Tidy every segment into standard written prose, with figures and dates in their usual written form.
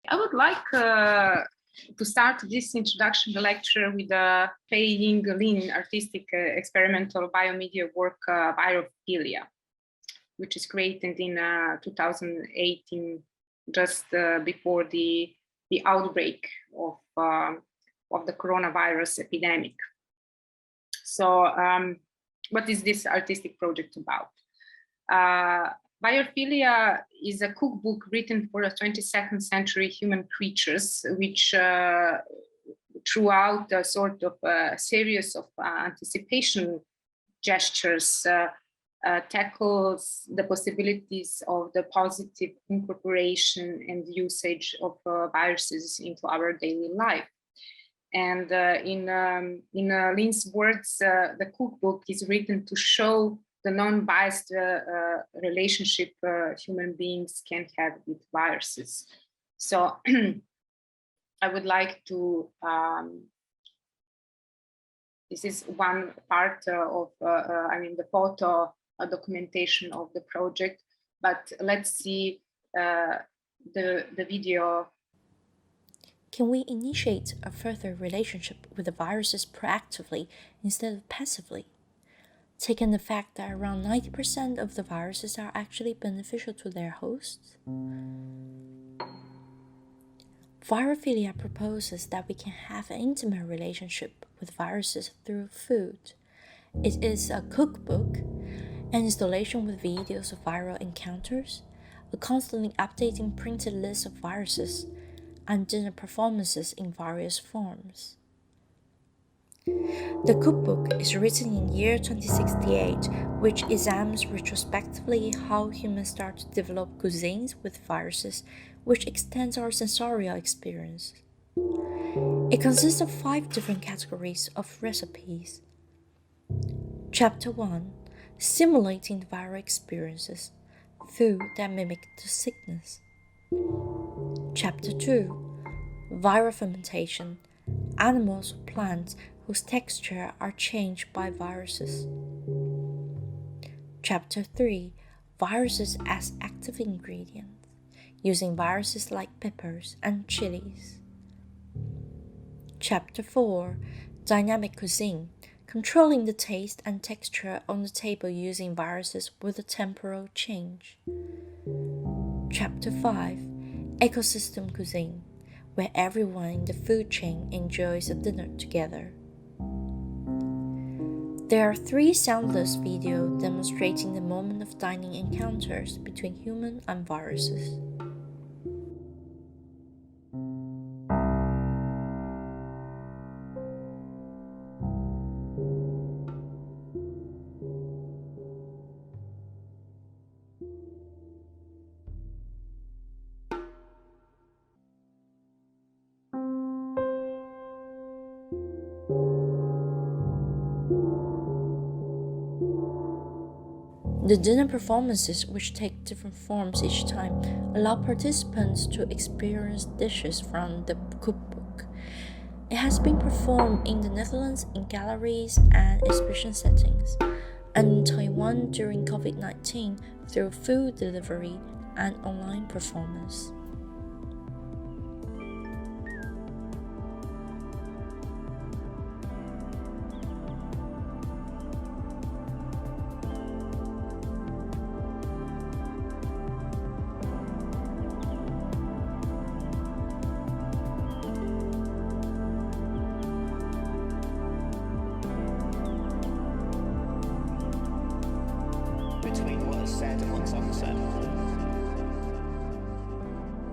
I would like to start this introduction lecture with a Pei Lin artistic experimental biomedia work, Biophilia, which is created in 2018, just before the outbreak of the coronavirus epidemic. So, what is this artistic project about? Biophilia is a cookbook written for the 22nd century human creatures, which throughout a sort of series of anticipation gestures tackles the possibilities of the positive incorporation and usage of viruses into our daily life. And in Lin's words, the cookbook is written to show the non-biased relationship human beings can have with viruses. So I would like to, this is one part of, the photo documentation of the project, but let's see the video. Can we initiate a further relationship with the viruses proactively instead of passively? Taking the fact that around 90% of the viruses are actually beneficial to their hosts? Virophilia proposes that we can have an intimate relationship with viruses through food. It is a cookbook, an installation with videos of viral encounters, a constantly updating printed list of viruses, and dinner performances in various forms. The cookbook is written in year 2068, which examines retrospectively how humans start to develop cuisines with viruses, which extends our sensorial experience. It consists of 5 different categories of recipes. Chapter 1: Simulating the viral experiences, food that mimic the sickness. Chapter 2: Viral fermentation, animals or plants whose texture are changed by viruses. Chapter 3: Viruses as active ingredients, using viruses like peppers and chilies. Chapter 4: Dynamic cuisine, controlling the taste and texture on the table using viruses with a temporal change. Chapter 5: Ecosystem cuisine, where everyone in the food chain enjoys a dinner together. There are 3 soundless videos demonstrating the moment of dining encounters between human and viruses. The dinner performances, which take different forms each time, allow participants to experience dishes from the cookbook. It has been performed in the Netherlands in galleries and exhibition settings, and in Taiwan during COVID-19 through food delivery and online performance. Between what is said and what's unsaid.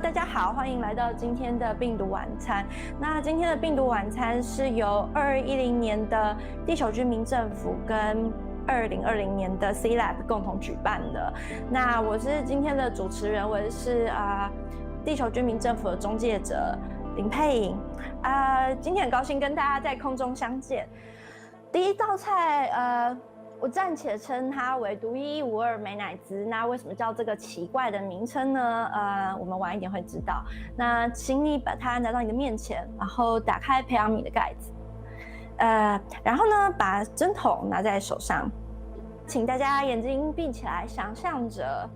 大家好，欢迎来到今天的病毒晚餐。那今天的病毒晚餐是由2210年的地球居民政府跟2020年的 C-Lab 共同举办的。那我是今天的主持人，我是地球居民政府的中介者林佩颖。今天很高兴跟大家在空中相见。第一道菜，我暂且称它为独一无二美乃滋。那为什么叫这个奇怪的名称呢？我们晚一点会知道。那请你把它拿到你的面前，然后打开培养皿的盖子，然后呢，把针筒拿在手上，请大家眼睛闭起来，想象着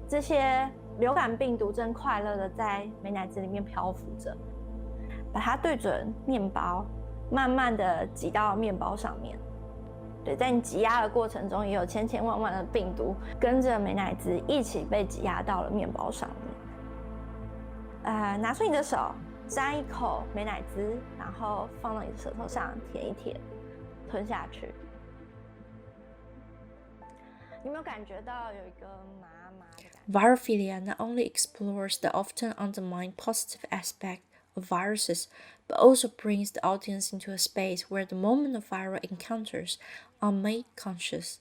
这些流感病毒正快乐的在美乃滋里面漂浮着，把它对准面包，慢慢的挤到面包上面。对，在你挤压的过程中，也有千千万万的病毒跟着美乃滋一起被挤压到了面包上面。拿出你的手，沾一口美乃滋，然后放到你的舌头上舔一舔，吞下去。你有没有感觉到有一个麻麻的感觉？ Virophilia not only explores the often undermined positive aspect of viruses, but also brings the audience into a space where the moment of viral encounters are made conscious.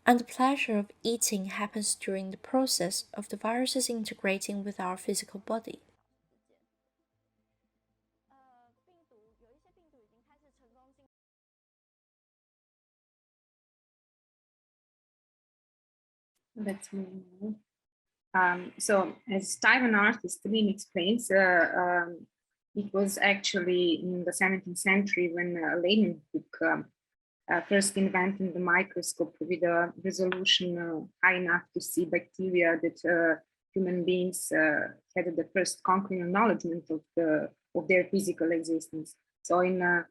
And the pleasure of eating happens during the process of the viruses integrating with our physical body. That's me now. So, as Taiwan artist Lin explains, it was actually in the 17th century when Leeuwenhoek first invented the microscope with a resolution high enough to see bacteria that human beings had the first concrete acknowledgement of their physical existence. So, in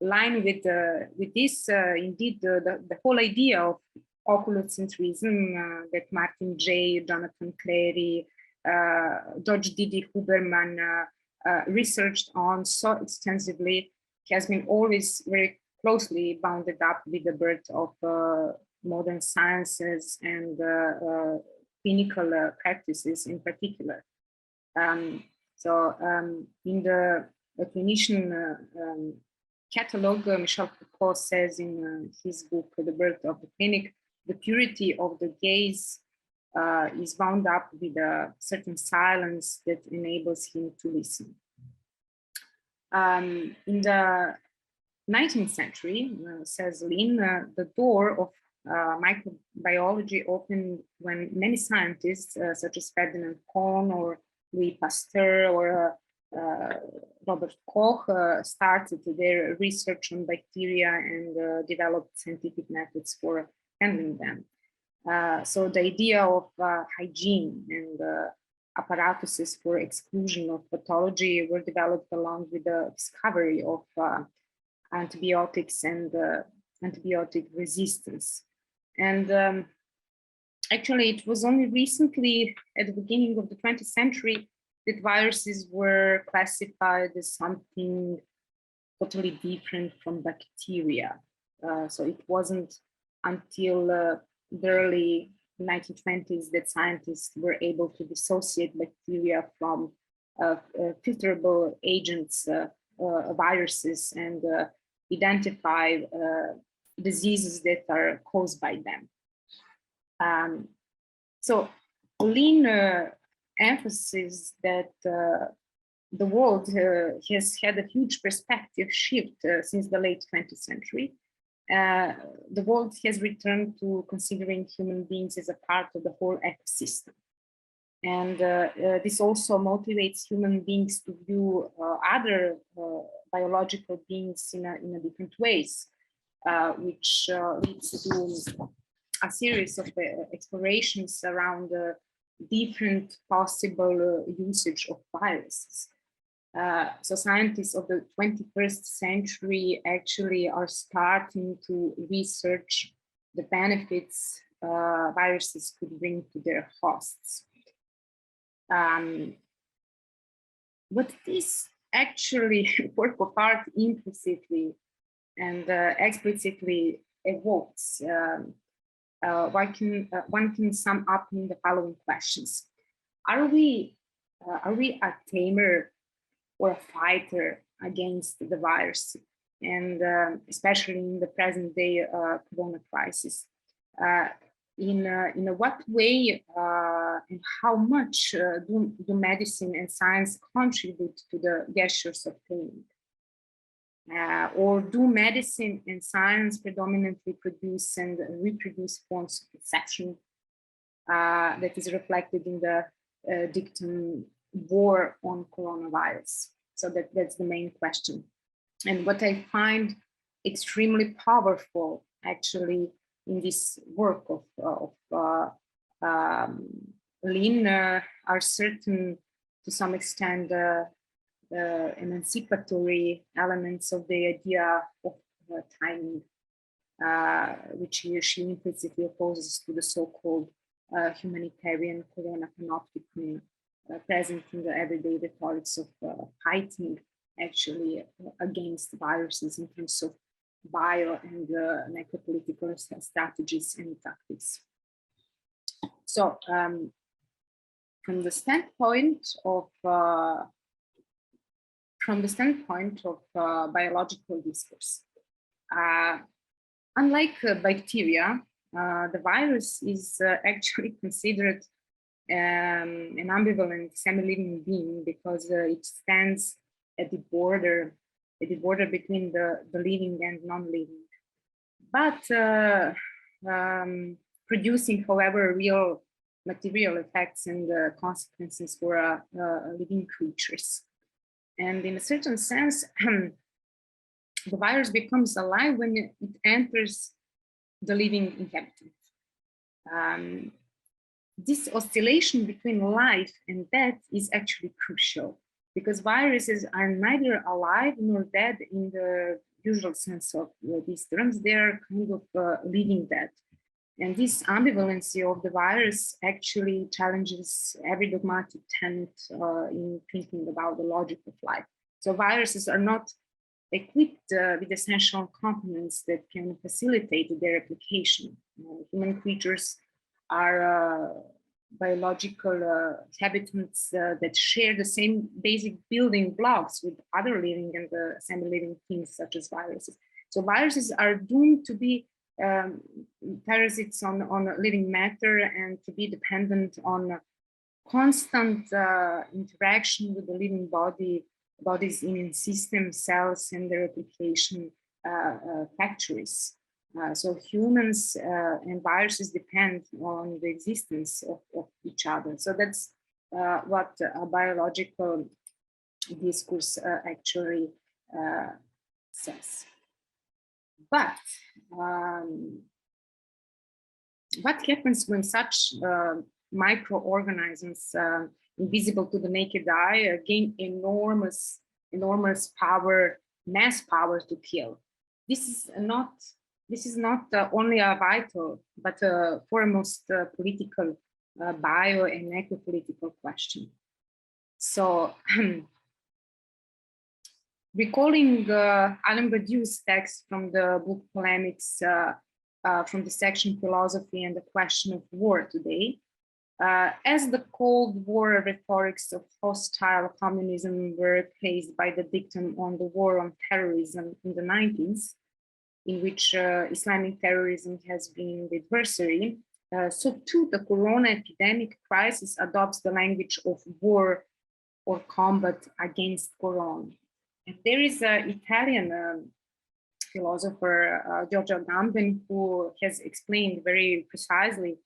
line with this, indeed, the whole idea of oculocentrism that Martin Jay, Jonathan Clary, George Didi Huberman researched on so extensively has been always very closely bounded up with the birth of modern sciences and clinical practices in particular. In the clinician catalog, Michel Foucault says in his book, The Birth of the Clinic, the purity of the gaze is bound up with a certain silence that enables him to listen. In the 19th century, says Lin, the door of microbiology opened when many scientists, such as Ferdinand Kohn or Louis Pasteur or Robert Koch, started their research on bacteria and developed scientific methods for handling them. So the idea of hygiene and apparatuses for exclusion of pathology were developed along with the discovery of antibiotics and antibiotic resistance. And actually, it was only recently, at the beginning of the 20th century, that viruses were classified as something totally different from bacteria. So it wasn't until the early 1920s that scientists were able to dissociate bacteria from filterable agents, viruses, and identify diseases that are caused by them. So Lin emphasizes that the world has had a huge perspective shift since the late 20th century. The world has returned to considering human beings as a part of the whole ecosystem. And this also motivates human beings to view other biological beings in a different ways, which leads to a series of explorations around different possible usage of viruses. So scientists of the 21st century actually are starting to research the benefits viruses could bring to their hosts. What this actually work of art implicitly and explicitly evokes, one can sum up in the following questions: Are we a tamer or a fighter against the virus, and especially in the present day corona crisis? In what way and how much do medicine and science contribute to the gestures of pain? Or do medicine and science predominantly produce and reproduce forms of perception that is reflected in the dictum war on coronavirus? So that's the main question. And what I find extremely powerful actually in this work of lean are certain to some extent the emancipatory elements of the idea of timing, which she implicitly opposes to the so-called humanitarian corona panopticon present in the everyday rhetorics of fighting actually against viruses in terms of bio and necropolitical strategies and tactics. So from the standpoint of biological discourse, unlike bacteria, the virus is actually considered an ambivalent semi-living being because it stands at the border between the living and non-living, but producing, however, real material effects and consequences for living creatures. And in a certain sense, the virus becomes alive when it enters the living inhabitant. This oscillation between life and death is actually crucial, because viruses are neither alive nor dead in the usual sense of these terms. They're kind of living dead. And this ambivalency of the virus actually challenges every dogmatic tenet in thinking about the logic of life. So viruses are not equipped with essential components that can facilitate their application. Human creatures are biological habitants that share the same basic building blocks with other living and semi-living things such as viruses. So viruses are doomed to be parasites on living matter and to be dependent on constant interaction with the living body's immune system, cells, and their replication factories. So humans and viruses depend on the existence of each other. So that's what a biological discourse actually says. But what happens when such microorganisms invisible to the naked eye gain enormous power, mass power to kill? This is not only a vital, but a foremost political, bio and necropolitical question. So recalling Alain Badiou's text from the book Polemics, from the section Philosophy and the Question of War today, as the Cold War rhetorics of hostile communism were replaced by the dictum on the war on terrorism in the 90s, in which Islamic terrorism has been the adversary, so too the corona epidemic crisis adopts the language of war or combat against corona. And there is an Italian philosopher, Giorgio Agamben, who has explained very precisely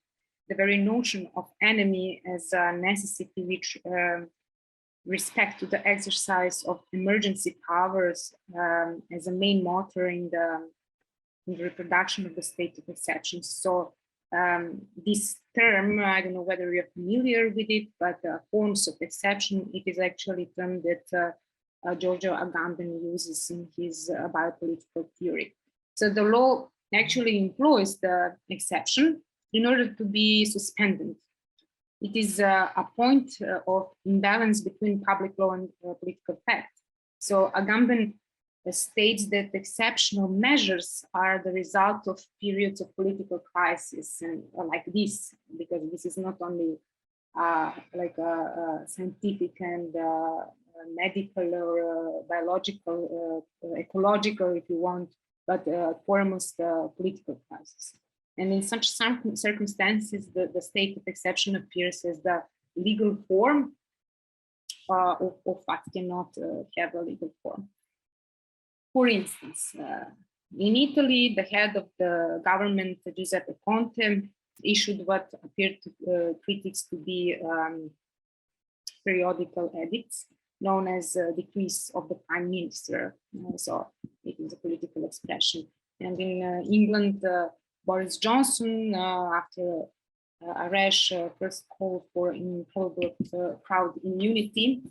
the very notion of enemy as a necessity which respect to the exercise of emergency powers as a main motor in the reproduction of the state of exception. So this term, I don't know whether you're familiar with it, but forms of exception, it is actually a term that Giorgio Agamben uses in his biopolitical theory. So the law actually employs the exception in order to be suspended. It is a point of imbalance between public law and political fact. So Agamben states that exceptional measures are the result of periods of political crisis, and like this, because this is not only like a scientific and medical or biological, ecological, if you want, but foremost political crisis. And in such circumstances, the state of exception appears as the legal form of what cannot have a legal form. For instance, in Italy, the head of the government, Giuseppe Conte, issued what appeared to critics to be periodical edicts, known as decrees of the prime minister. So it is a political expression. And in England, Boris Johnson, after Aresh first called for improbable crowd immunity,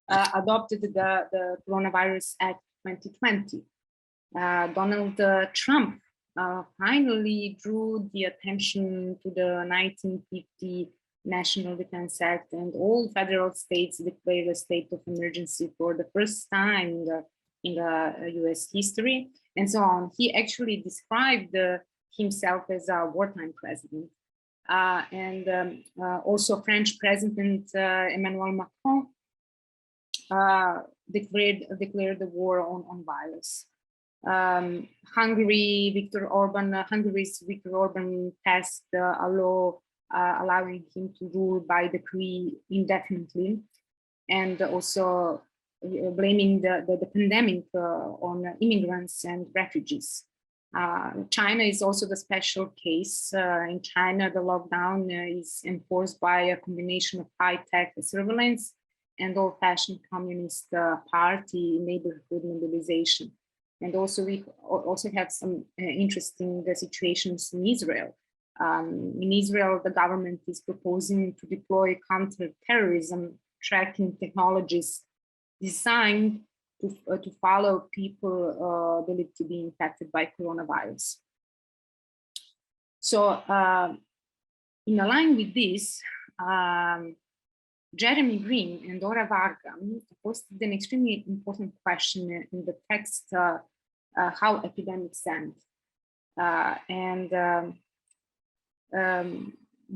adopted the Coronavirus Act 2020. Donald Trump finally drew the attention to the 1950 National Defense Act, and all federal states declared a state of emergency for the first time in the US history, and so on. He actually described himself as a wartime president. Also French President Emmanuel Macron declared the war on virus. Hungary's Viktor Orban passed a law allowing him to rule by decree indefinitely, and also blaming the pandemic on immigrants and refugees. China is also the special case. In China, the lockdown is enforced by a combination of high-tech surveillance and old-fashioned communist party neighborhood mobilization. And also we also have some interesting situations in Israel. In Israel, the government is proposing to deploy counter-terrorism tracking technologies designed to follow people believed to be infected by coronavirus. So in line with this, Jeremy Green and Dora Varga posted an extremely important question in the text, how epidemics end. The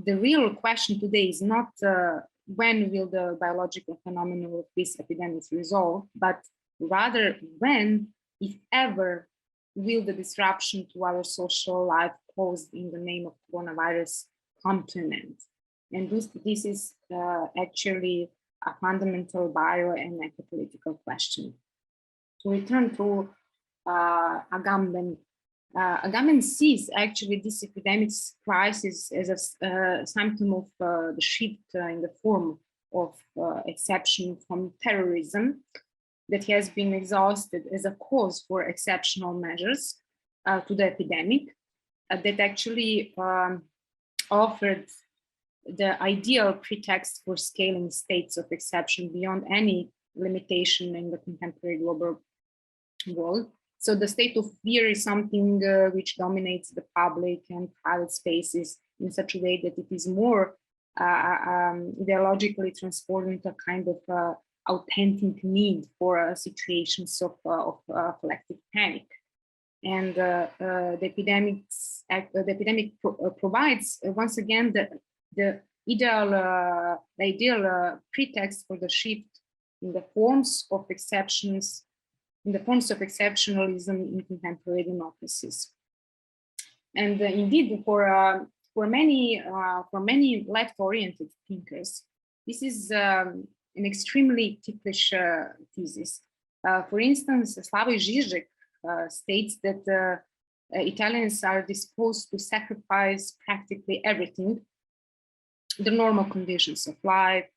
real question today is not when will the biological phenomenon of this epidemic resolve, but rather when, if ever, will the disruption to our social life caused in the name of coronavirus come to an end. And this is actually a fundamental bio and ecopolitical question. To return to Agamben, Agamben sees actually this epidemic crisis as a symptom of the shift in the form of exception from terrorism that has been exhausted as a cause for exceptional measures to the epidemic that actually offered the ideal pretext for scaling states of exception beyond any limitation in the contemporary global world. So the state of fear is something which dominates the public and private spaces in such a way that it is more ideologically transformed into a kind of authentic need for situations of collective panic. And the epidemic provides once again the ideal pretext for the shift in the forms of exceptions, in the forms of exceptionalism in contemporary democracies. And indeed, for many left-oriented thinkers, this is an extremely ticklish thesis. For instance, Slavoj Žižek states that Italians are disposed to sacrifice practically everything: the normal conditions of life,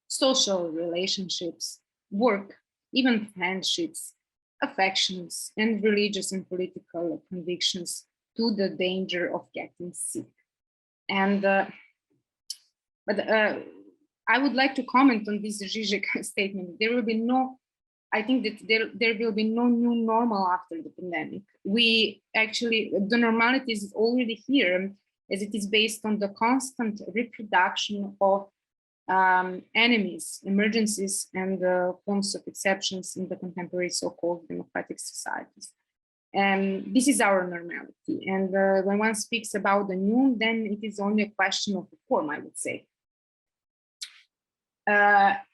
social relationships, work, even friendships, affections, and religious and political convictions to the danger of getting sick. And I would like to comment on this Žižek statement. There will be no, I think that there will be no new normal after the pandemic. We actually, the normality is already here, as it is based on the constant reproduction of enemies, emergencies, and forms of exceptions in the contemporary so-called democratic societies. And this is our normality. And when one speaks about the new, then it is only a question of the form, I would say.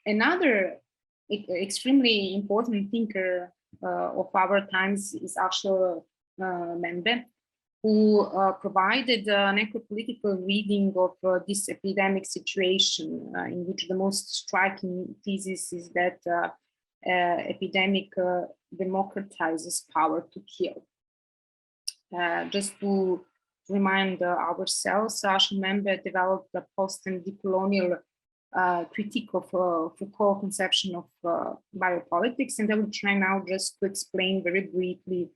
Another extremely important thinker of our times is Asho Membe, who provided an eco-political reading of this epidemic situation, in which the most striking thesis is that epidemic democratizes power to kill. Just to remind ourselves, Asho Membe developed a post and decolonial critique of Foucault's conception of biopolitics, and I will try now just to explain very briefly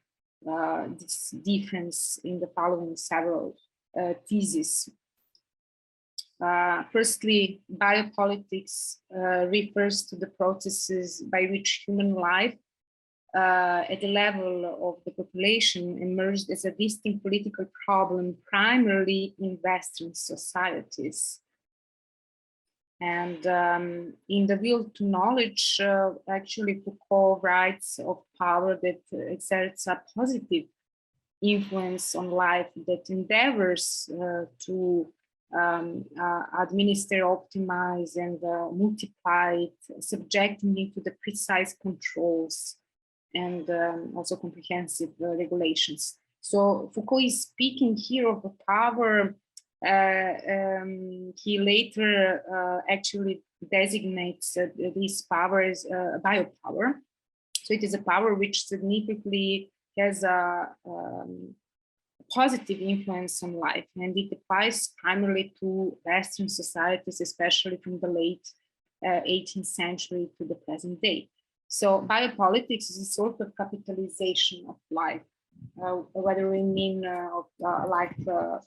this difference in the following several theses. Firstly, biopolitics refers to the processes by which human life at the level of the population emerged as a distinct political problem, primarily in Western societies. And in The Will to Knowledge, actually Foucault writes of power that exerts a positive influence on life, that endeavors to administer, optimize, and multiply it, subjecting it to the precise controls and also comprehensive regulations. So Foucault is speaking here of a power. He later actually designates this power as a biopower. So it is a power which significantly has a positive influence on life, and it applies primarily to Western societies, especially from the late 18th century to the present day. So biopolitics is a sort of capitalization of life, whether we mean life per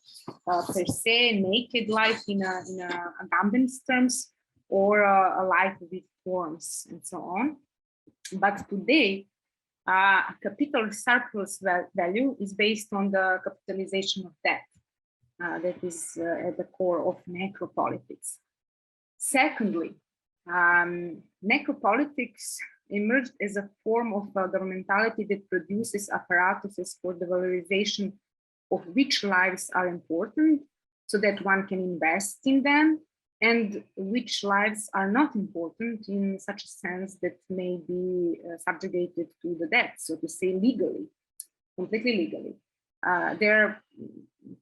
se, naked life in Agamben's terms, or a life with forms and so on. But today, capital surplus value is based on the capitalization of debt. That is at the core of necropolitics. Secondly, necropolitics emerged as a form of governmentality that produces apparatuses for the valorization of which lives are important, so that one can invest in them, and which lives are not important in such a sense that may be subjugated to the debt, so to say, legally, completely legally. Their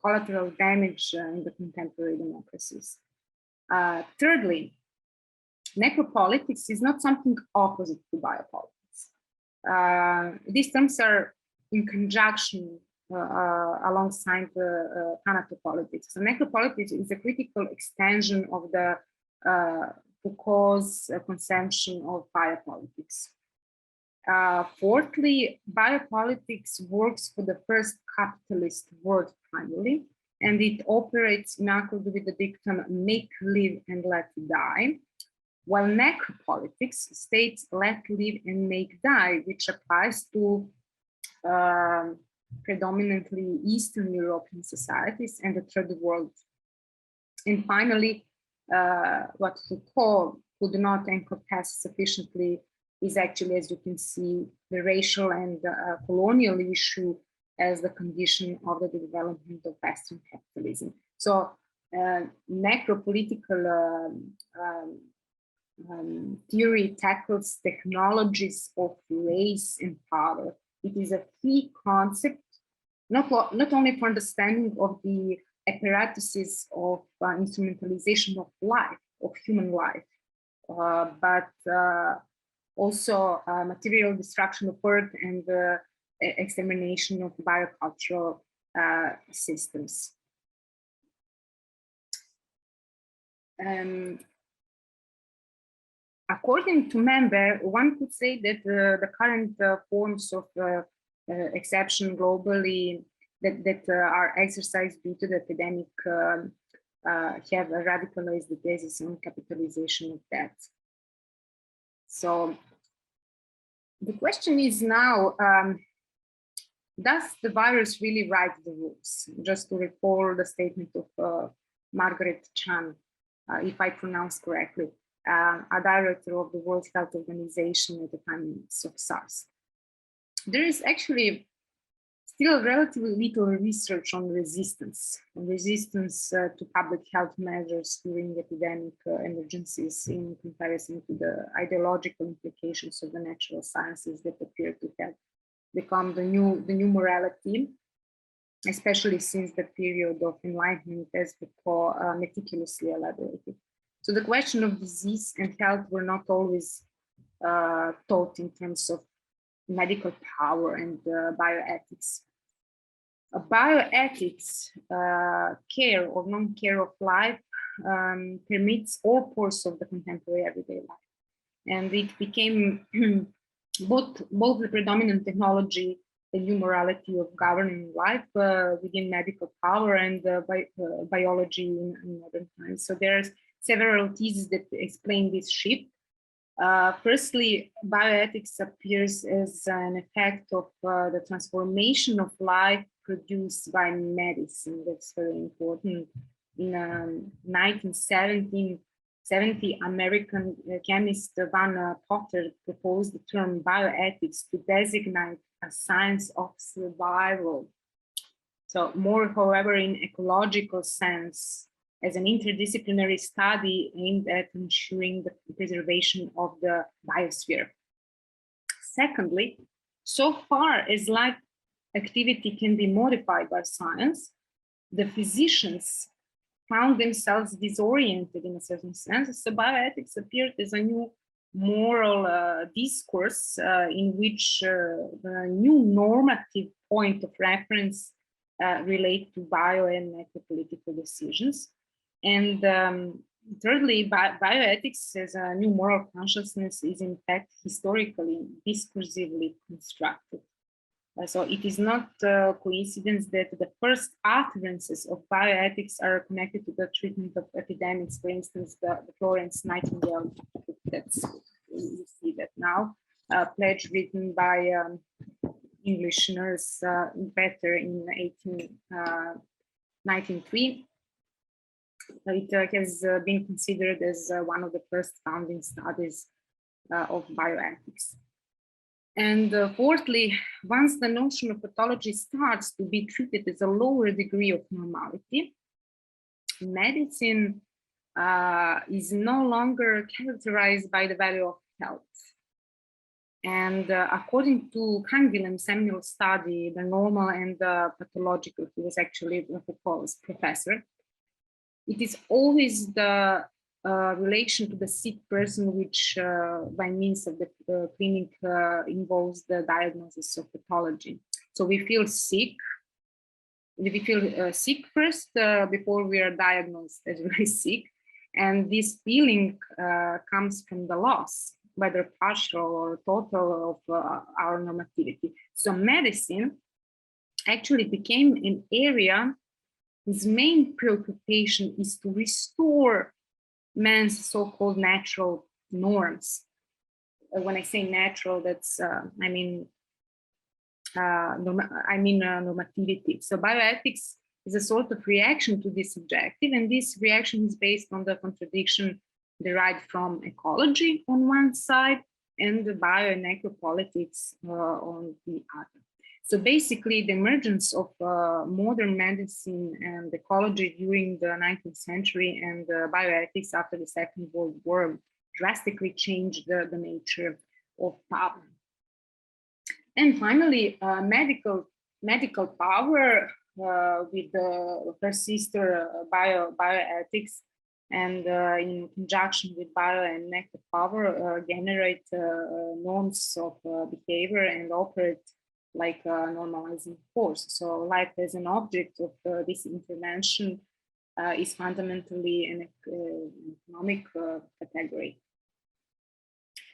collateral damage in the contemporary democracies. Thirdly, necropolitics is not something opposite to biopolitics. These terms are in conjunction alongside the thanatopolitics. So necropolitics is a critical extension of the Foucault's conception of biopolitics. Fourthly, biopolitics works for the first capitalist world primarily, and it operates in accord with the dictum make, live, and let die, while necropolitics states let, live, and make die, which applies to predominantly Eastern European societies and the Third World. And finally, what Foucault could not encompass sufficiently is actually, as you can see, the racial and colonial issue as the condition of the development of Western capitalism. So necropolitical theory tackles technologies of race and power. It is a key concept, not only for understanding of the apparatuses of instrumentalization of life, of human life, but also material destruction of earth and extermination of biocultural systems. According to Member, one could say that the current forms of exception globally that are exercised due to the epidemic have radicalized the thesis on capitalization of debt. So the question is now, does the virus really write the rules? Just to recall the statement of Margaret Chan, if I pronounce correctly, a director of the World Health Organization at the time of SARS. There is actually still relatively little research on resistance to public health measures during epidemic emergencies in comparison to the ideological implications of the natural sciences that appear to have become the new morality, especially since the period of enlightenment, as Foucault meticulously elaborated. So the question of disease and health were not always taught in terms of medical power and bioethics. Bioethics, care or non-care of life, permits all pores of the contemporary everyday life. And it became both the predominant technology the new morality of governing life within medical power and biology in modern times. So there's several theses that explain this shift. Firstly, bioethics appears as an effect of the transformation of life produced by medicine. That's very important. In 1970, American chemist Van Potter proposed the term bioethics to designate a science of survival. So more, however, in ecological sense, as an interdisciplinary study aimed at ensuring the preservation of the biosphere. Secondly, so far as life activity can be modified by science, the physicians found themselves disoriented in a certain sense. So bioethics appeared as a new moral discourse in which the new normative point of reference relate to bio and eco-political decisions. And thirdly, bioethics as a new moral consciousness is in fact historically, discursively constructed. So it is not a coincidence that the first utterances of bioethics are connected to the treatment of epidemics. For instance, the Florence Nightingale, you see that now, pledge written by English nurse Better in 1993. It has been considered as one of the first founding studies of bioethics. And fourthly, once the notion of pathology starts to be treated as a lower degree of normality, medicine is no longer characterized by the value of health. And according to Canguilhem's seminal study, The Normal and the Pathological, he was actually Foucault's professor, it is always the relation to the sick person, which by means of the clinic involves the diagnosis of pathology. So we feel sick. We feel sick first before we are diagnosed as very sick. And this feeling comes from the loss, whether partial or total, of our normativity. So medicine actually became an area whose main preoccupation is to restore man's so-called natural norms. When I say natural, that's normativity. So bioethics is a sort of reaction to this objective, and this reaction is based on the contradiction derived from ecology on one side and the bio and ecopolitics on the other. So basically, the emergence of modern medicine and ecology during the 19th century and bioethics after the Second World War drastically changed the nature of power. And finally, medical power with her sister bioethics and in conjunction with bio and eco power generate norms of behavior and operate like a normalizing force. So life as an object of this intervention is fundamentally an economic category.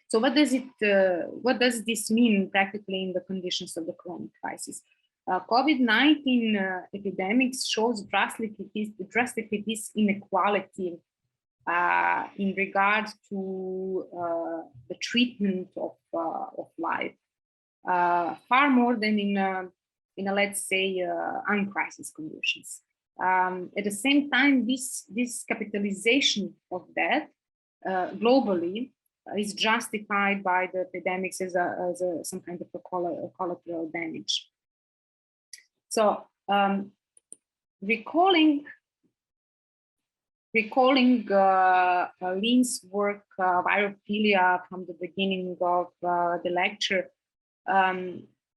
So what does this mean practically in the conditions of the chronic crisis? COVID-19 epidemics shows drastically this inequality in regard to the treatment of life. Far more than in let's say uncrisis conditions. At the same time, this capitalization of that globally is justified by the epidemics as some kind of a collateral damage. So recalling Lynn's work, Virophilia, from the beginning of the lecture,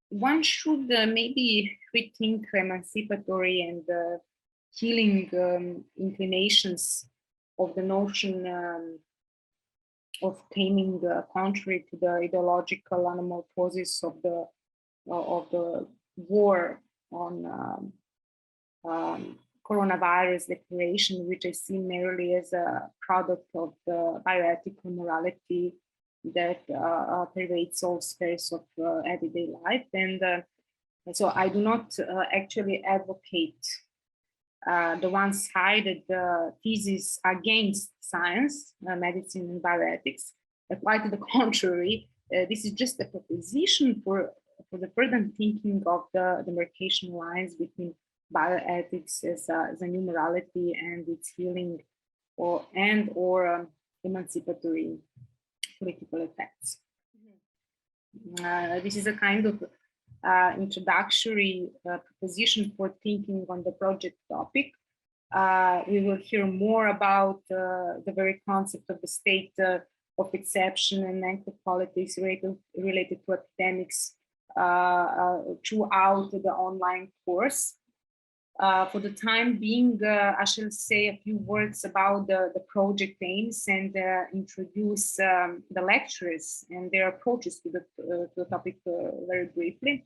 one should maybe rethink emancipatory and healing inclinations of the notion of taming contrary to the ideological anamorphosis of the war on coronavirus declaration, which I see merely as a product of the bioethical morality that pervades all spheres of everyday life. And So I do not actually advocate the one-sided thesis against science, medicine, and bioethics. Quite to the contrary, this is just a proposition for the further thinking of the demarcation lines between bioethics as a new morality and its healing or emancipatory political effects. This is a kind of introductory proposition for thinking on the project topic. We will hear more about the very concept of the state of exception and necropolitics related to epidemics throughout the online course. For the time being, I shall say a few words about the project aims and introduce the lecturers and their approaches to the topic very briefly.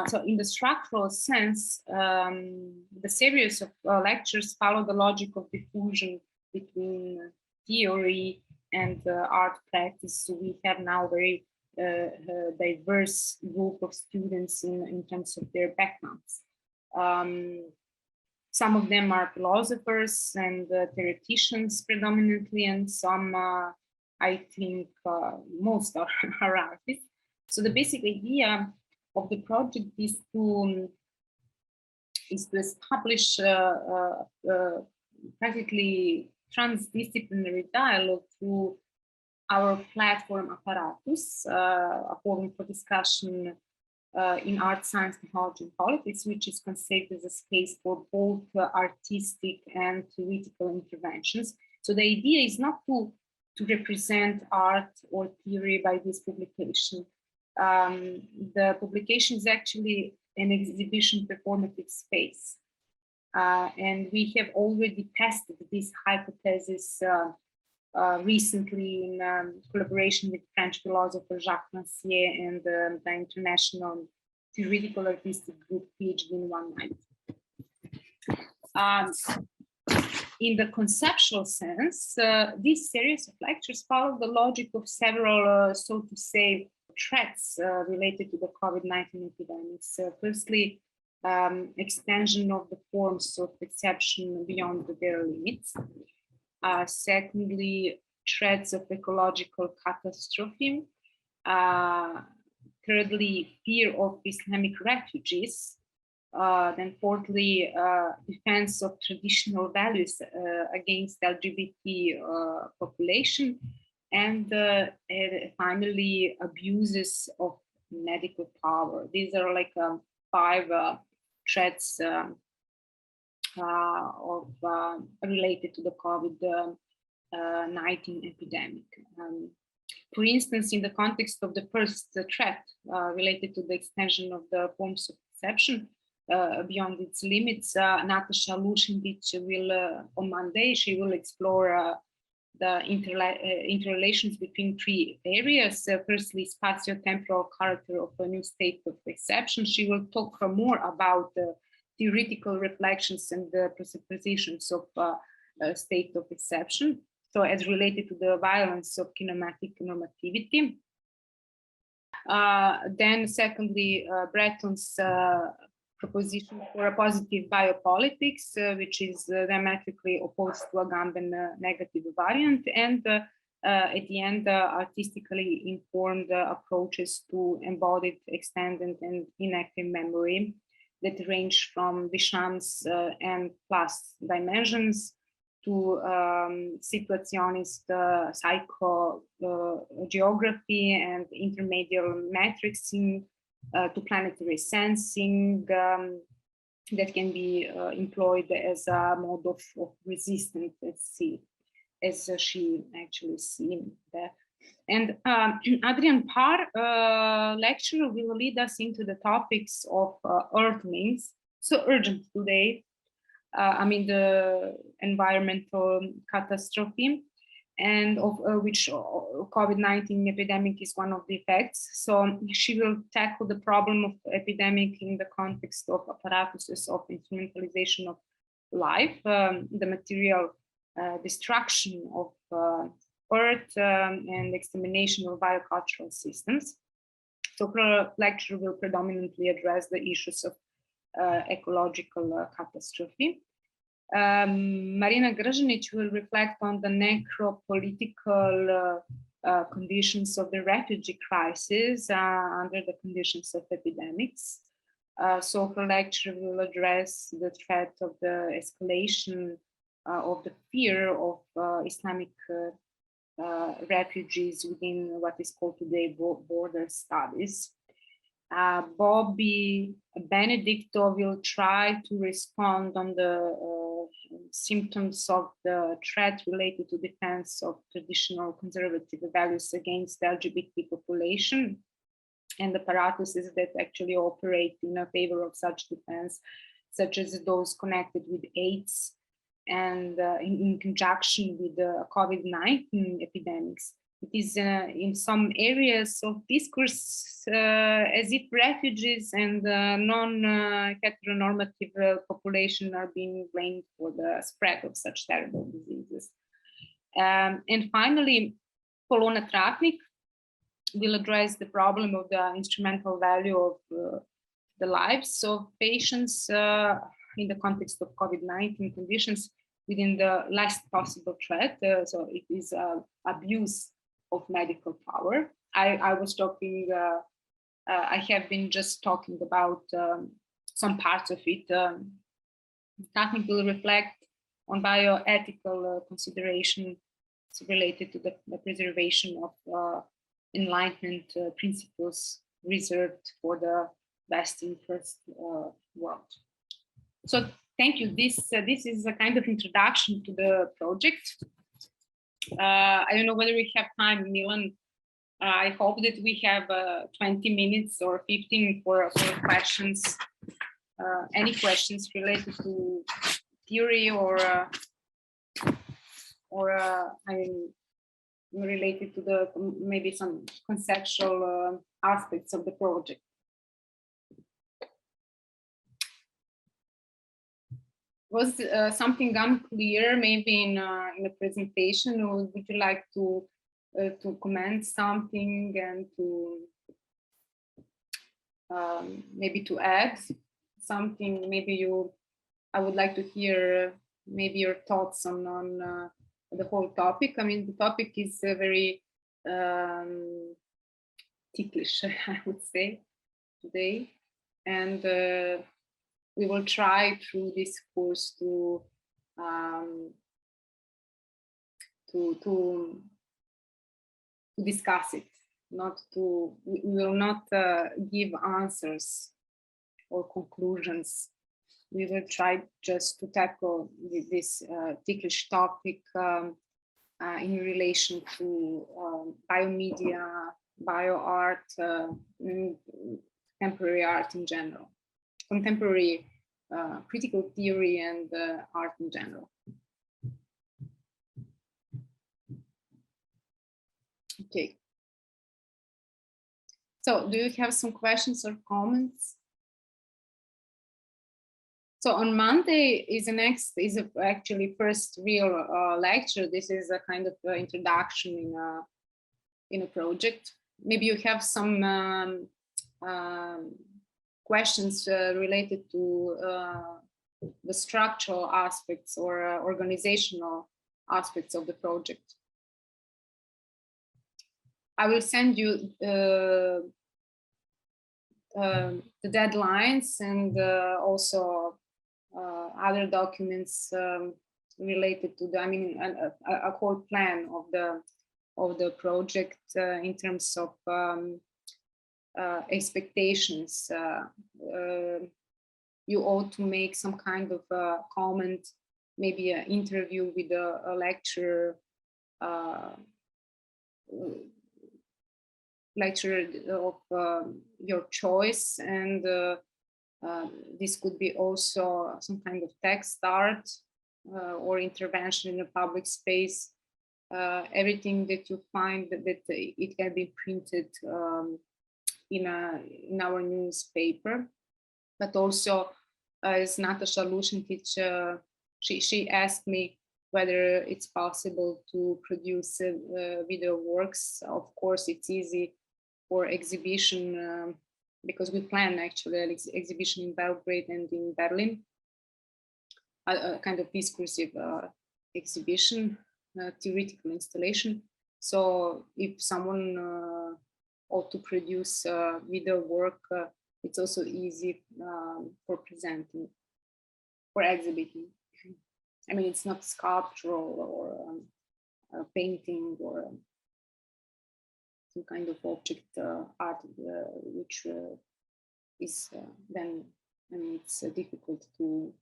So in the structural sense, the series of lectures follow the logic of diffusion between theory and art practice. So we have now very diverse group of students in terms of their backgrounds. Some of them are philosophers and theoreticians predominantly, and some, I think, most are artists. So the basic idea of the project is to establish practically transdisciplinary dialogue through our platform apparatus, a forum for discussion in art, science, technology, and politics, which is conceived as a space for both artistic and theoretical interventions. So the idea is not to represent art or theory by this publication. The publication is actually an exhibition performative space. And we have already tested this hypothesis recently in collaboration with French philosopher Jacques Rancière and the international theoretical artistic group PhD in One Night. In the conceptual sense, this series of lectures follow the logic of several, so to say, threats related to the COVID-19 epidemics. Firstly, extension of the forms of exception beyond their limits. Secondly, threats of ecological catastrophe. Thirdly, fear of Islamic refugees. Then fourthly, defense of traditional values against LGBT population. And finally, abuses of medical power. These are like 5 threats related to the COVID-19 epidemic. For instance, in the context of the first threat related to the extension of the forms of exception beyond its limits, Natasha Lušindić will, on Monday, she will explore the interrelations between 3 areas. Firstly, spatio-temporal character of a new state of exception. She will talk more about the theoretical reflections and the presuppositions of state of exception, so as related to the violence of kinematic normativity. Then secondly, Breton's proposition for a positive biopolitics, which is diametrically opposed to Agamben negative variant, and at the end, artistically informed approaches to embodied, extended, and inactive memory that range from Duchamp's and plus dimensions to situationist psychogeography and intermediate matrixing, to planetary sensing that can be employed as a mode of resistance, as she actually seen that. And Adrian Parr lecture will lead us into the topics of earthlings, so urgent today. I mean, the environmental catastrophe, and of which COVID-19 epidemic is one of the effects. So she will tackle the problem of epidemic in the context of apparatuses of instrumentalization of life, the material destruction of earth and extermination of biocultural systems. So her lecture will predominantly address the issues of ecological catastrophe. Marina Gržanić will reflect on the necropolitical conditions of the refugee crisis under the conditions of epidemics. So her lecture will address the threat of the escalation of the fear of Islamic refugees within what is called today border studies. Bobby Benedicto will try to respond on the symptoms of the threat related to defense of traditional conservative values against the LGBT population and the apparatuses that actually operate in favor of such defense, such as those connected with AIDS and in conjunction with the COVID-19 epidemics. It is in some areas of discourse as if refugees and non-heteronormative population are being blamed for the spread of such terrible diseases. And finally, Polona Travnik will address the problem of the instrumental value of the lives of patients in the context of COVID-19 conditions within the last possible threat. So it is abuse of medical power. I was talking, I have been just talking about some parts of it. Travnik will reflect on bioethical considerations related to the preservation of Enlightenment principles reserved for the best interest world. So thank you. This is a kind of introduction to the project. I don't know whether we have time, Milan. I hope that we have 20 minutes or 15 for questions. Any questions related to theory or I mean, related to the maybe some conceptual aspects of the project. Was something unclear maybe in the presentation, or would you like to comment something and to maybe to add something? Maybe I would like to hear maybe your thoughts on the whole topic. I mean, the topic is very ticklish, I would say, today, and we will try through this course to discuss it. We will not give answers or conclusions. We will try just to tackle this ticklish topic in relation to biomedia, bioart, contemporary art in general, contemporary critical theory and art in general. Okay. So do you have some questions or comments? So on Monday is actually first real lecture. This is a kind of introduction in a project. Maybe you have some questions related to the structural aspects or organizational aspects of the project. I will send you the deadlines and also other documents related to the, I mean, a whole plan of the project in terms of expectations. You ought to make some kind of comment, maybe an interview with a lecturer, of your choice, and this could be also some kind of text art or intervention in a public space. Everything that you find that it can be printed in our newspaper, but also as Natasha Lušentić, she asked me whether it's possible to produce video works. Of course, it's easy or exhibition, because we plan actually an exhibition in Belgrade and in Berlin, a kind of discursive exhibition, theoretical installation. So if someone ought to produce video work, it's also easy for presenting, for exhibiting. I mean, it's not sculptural or painting or some kind of object art, which is then, I mean, it's difficult to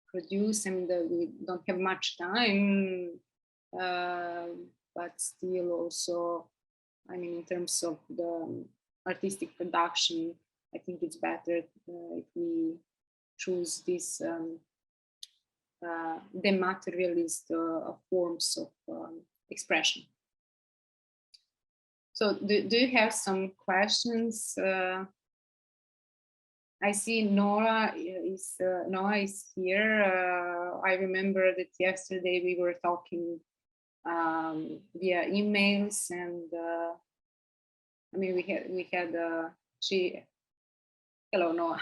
produce, and we don't have much time, but still also, I mean, in terms of the artistic production, I think it's better if we choose this dematerialist forms of expression. So do you have some questions? I see Noah is here. I remember that yesterday we were talking via emails, and I mean we had hello Noah.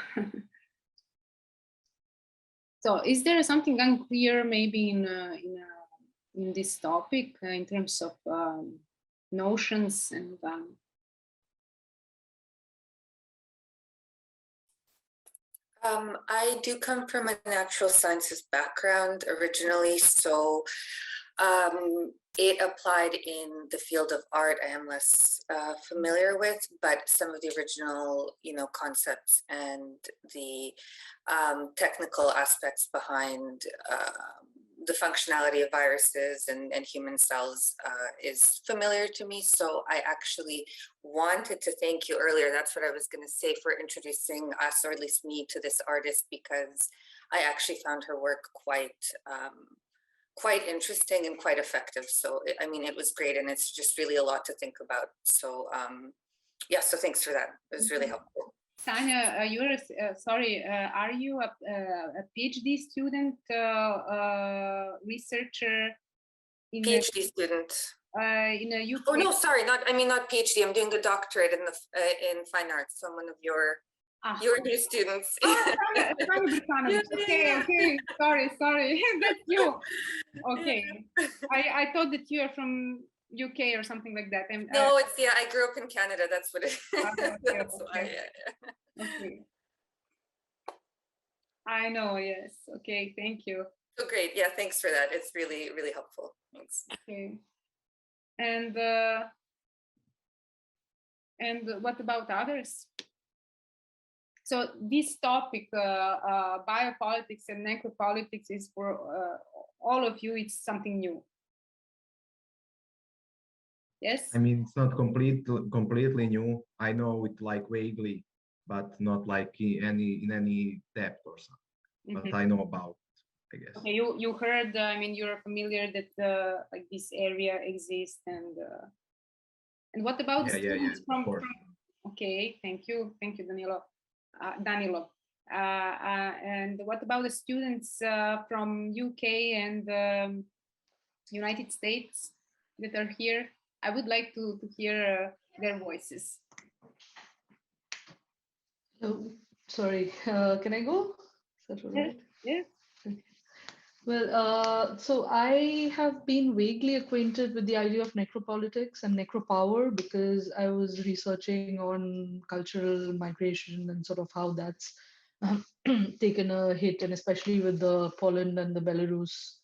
So is there something unclear maybe in this topic in terms of notions and I do come from a natural sciences background originally, so it applied in the field of art I am less familiar with, but some of the original, concepts and the technical aspects behind the functionality of viruses and human cells is familiar to me. So I actually wanted to thank you earlier. That's what I was going to say, for introducing us, or at least me, to this artist, because I actually found her work quite interesting and quite effective. So I mean, it was great, and it's just really a lot to think about. So yeah, so thanks for that. It was really helpful. Tanya, you're sorry. Are you a PhD student, researcher? PhD student. In a UK? Oh no, sorry, not PhD. I'm doing a doctorate in fine arts. So I'm one of your new students. Okay. Sorry. That's you. Okay. I thought that you are from UK or something like that. No, I grew up in Canada. That's what it is. That's why. Yeah. Okay. I know. Yes. Okay. Thank you. Oh, great. Yeah. Thanks for that. It's really, really helpful. Thanks. Okay. And what about others? So this topic, biopolitics and necropolitics, is for all of you. It's something new. Yes. I mean, it's not completely new. I know it like vaguely, but not like in any depth or something. But I know about it, I guess. Okay, you heard. I mean, you're familiar that like this area exists, and what about students from? Okay, thank you, Danilo. And what about the students from UK and United States that are here? I would like to hear their voices. Oh, sorry, can I go? Is that all right? Yes. Okay. Well, so I have been vaguely acquainted with the idea of necropolitics and necropower because I was researching on cultural migration and sort of how that's taken a hit, and especially with the Poland and the Belarus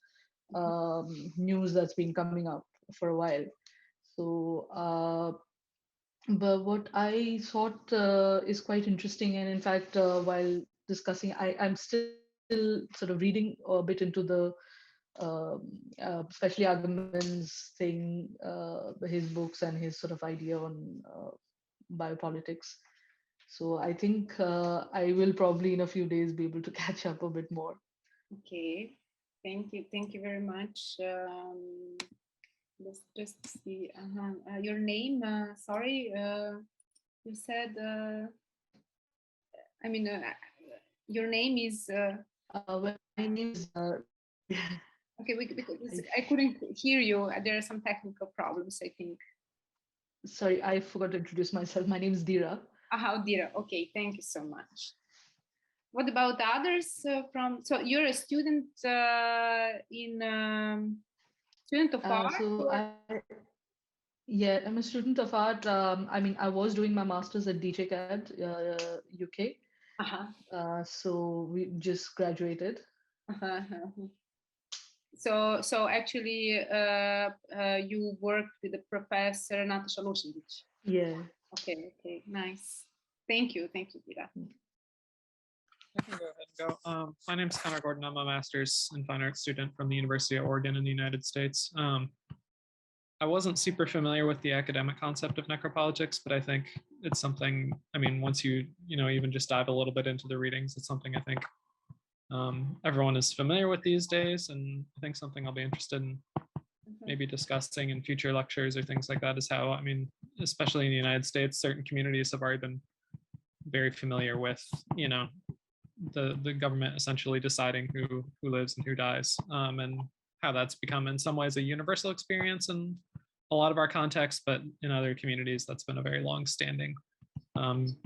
news that's been coming up for a while. So, but what I thought is quite interesting, and in fact, while discussing, I'm still sort of reading a bit into the, especially Agamemnon's thing, his books and his sort of idea on biopolitics. So I think I will probably in a few days be able to catch up a bit more. Okay, thank you very much. Let's just see. Your name, sorry, you said, I mean, your name is... Well, my name is... Okay, because I couldn't hear you. There are some technical problems, I think. sorry, I forgot to introduce myself. My name is Dira. Dira. Okay, thank you so much. What about the others from? So you're a student student of art? Yeah, I'm a student of art. I mean, I was doing my master's at DJCAD, UK. So we just graduated. So actually, you worked with the professor Nataša Lušindić. Yeah. Okay, nice. Thank you, Dira. I can go ahead and go. My name's Connor Gordon. I'm a master's in fine arts student from the University of Oregon in the United States. I wasn't super familiar with the academic concept of necropolitics, but I think it's something, I mean, once you even just dive a little bit into the readings, it's something I think everyone is familiar with these days. And I think something I'll be interested in maybe discussing in future lectures or things like that is how, I mean, especially in the United States, certain communities have already been very familiar with, the government essentially deciding who lives and who dies, and how that's become in some ways a universal experience in a lot of our contexts, but in other communities that's been a very long-standing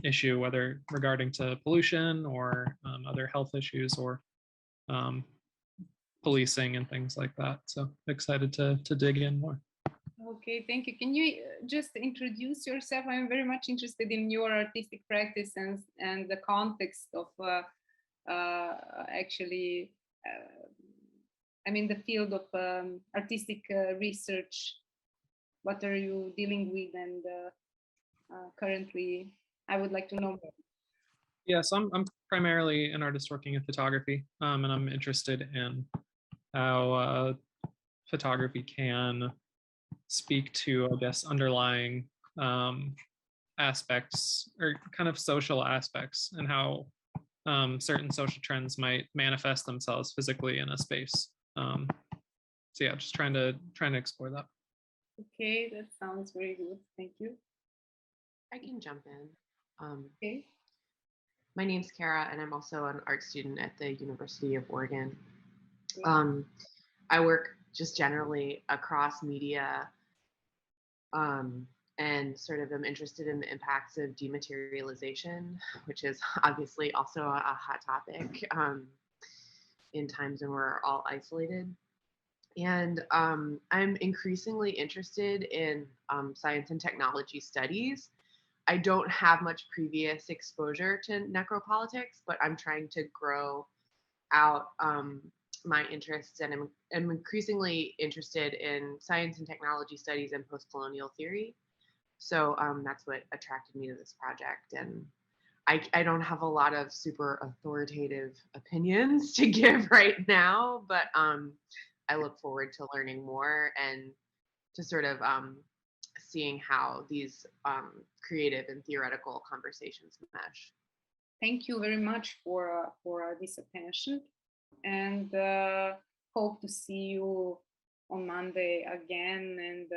issue, whether regarding to pollution or other health issues or policing and things like that. So excited to dig in more. Okay, thank you. Can you just introduce yourself? I'm very much interested in your artistic practice and the context of actually, I mean, the field of artistic research. What are you dealing with, and currently, I would like to know more. Yeah, so I'm primarily an artist working in photography, and I'm interested in how photography can speak to, I guess, underlying aspects or kind of social aspects, and how certain social trends might manifest themselves physically in a space. So yeah, just trying to explore that. Okay, that sounds very good. Thank you. I can jump in. Okay. My name's Kara, and I'm also an art student at the University of Oregon. I work just generally across media, and sort of am interested in the impacts of dematerialization, which is obviously also a hot topic in times when we're all isolated. And I'm increasingly interested in science and technology studies. I don't have much previous exposure to necropolitics, but I'm trying to grow out my interests, and I'm increasingly interested in science and technology studies and post-colonial theory. So that's what attracted me to this project. And I don't have a lot of super authoritative opinions to give right now, but I look forward to learning more and to sort of seeing how these creative and theoretical conversations mesh. Thank you very much for this attention, and hope to see you on Monday again. And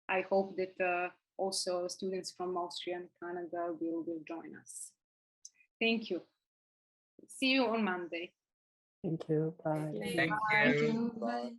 I hope that also students from Austria and Canada will join us. Thank you. See you on Monday. Thank you. Bye. Thank you. Bye.